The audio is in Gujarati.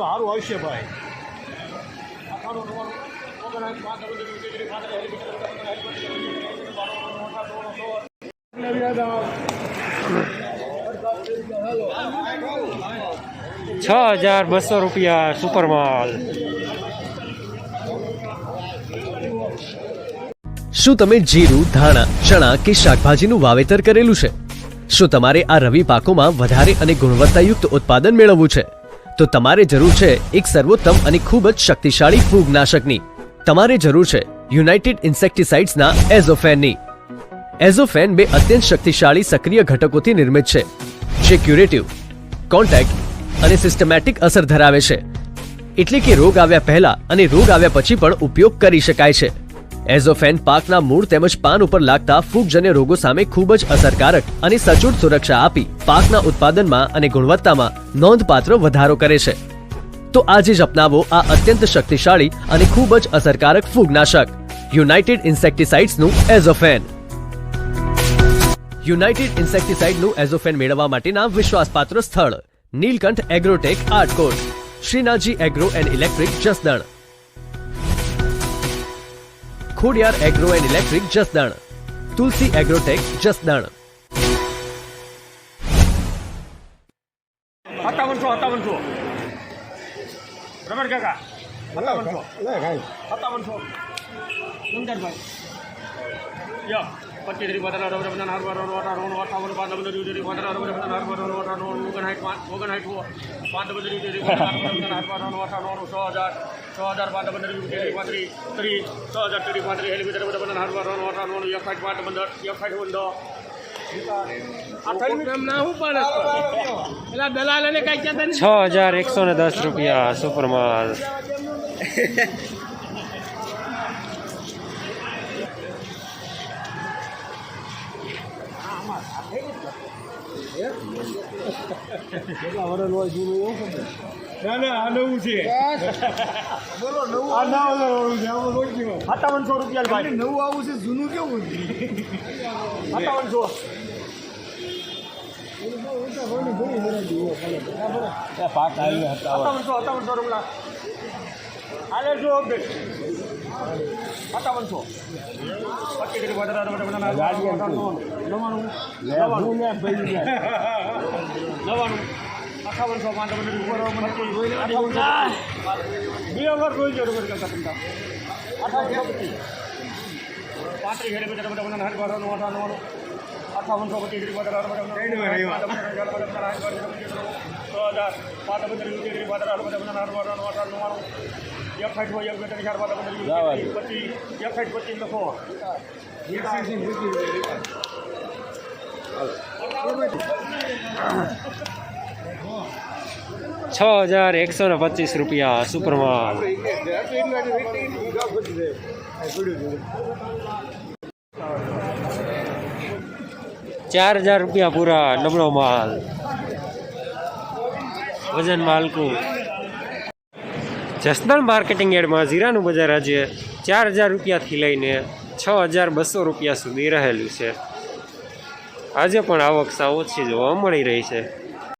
સારું આવશે ભાઈ. ₹6,200 સુપરમાલ. શું તમે જીરું, ધાણા, ચણા કે શાકભાજીનું વાવેતર કરેલું છે? શું તમારે આ રવિ પાકોમાં વધારે અને ગુણવત્તાયુક્ત ઉત્પાદન મેળવવું છે? તો તમારે જરૂર છે એક સર્વોત્તમ અને ખૂબ જ શક્તિશાળી ફૂગનાશકની. તમારે જરૂર છે યુનાઇટેડ ઇન્સેક્ટિસાઇડ્સના એઝોફેનની. એઝોફેન બે અત્યંત શક્તિશાળી સક્રિય ઘટકોથી નિર્મિત છે જે ક્યુરેટિવ, કોન્ટેક્ટ અને સિસ્ટમેટિક અસર ધરાવે છે. એટલે કે રોગ આવ્યા પહેલા અને રોગ આવ્યા પછી પણ ઉપયોગ કરી શકાય છે. એઝોફેન પાકના મૂળ તેમજ પાન ઉપર લાગતા ફૂગજન્ય રોગો સામે ખૂબ જ અસરકારક અને સચોટ સુરક્ષા આપી પાકના ઉત્પાદનમાં અને ગુણવત્તામાં નોંધપાત્ર વધારો કરે છે. તો આજે જ અપનાવો આ અત્યંત શક્તિશાળી અને ખૂબ જ અસરકારક ફૂગનાશક યુનાઇટેડ ઇન્સેક્ટિસાઇડ્સનું એઝોફેન. યુનાઇટેડ ઇન્સેક્ટિસાઇડનું એઝોફેન મેળવવા માટેના વિશ્વાસપાત્ર સ્થળ Neelkanth Agrotech Atkot, Shrinathji Agro and Electric Jasdan, Khodiyar Agro and Electric Jasdan, Tulsi Agrotech Jasdan. 5700 rubber કાકા 5700 લે ભાઈ 5700 સુંદરભાઈ યો 25 બદલા રબર બના હર વાર વાટા રોન વાટા વન બાદ બદલી ઉડી બદલા રબર બના હર વાર વાટા રોન ઓગન હાઈટ પાંચ બદલી ઉડી બદલા હર વાર વાટા રોન 6000 બાદ બદલી ઉડી 6000 30 6000 હેલિકોપ્ટર બના હર વાર વાટા રોન 1 5 બંદર 1 5 બંદર ₹6,110 સુપરમાલ. નવું છે બોલો નવું આ નવું છે ₹5700 ભાઈ નવું આવું છે જૂનું કેવું 5700 પાક આવી હતા 5700 રૂપિયા આલે જો અપડેટ 5700 25 વધારે બનાવવાના નવાનું 5800 પાંચ ઉપર મને કોઈ જોઈ બે વાર કોઈ જરૂર કરતા તમને 5825 35 હેલિકોપ્ટર બનાવવાના હર વાર નવાનું 5825 વધારે ₹6,125 સુપરમાલ. ₹4,000 પૂરા નબળો માલ. વજન માલકું. જસદણ માર્કેટિંગ યાર્ડમાં જીરાનું બજાર આજે ₹4,000 લઈને ₹6,200 સુધી રહેલું છે. આજે પણ આવક સાવ ઓછી જોવા મળી રહી છે.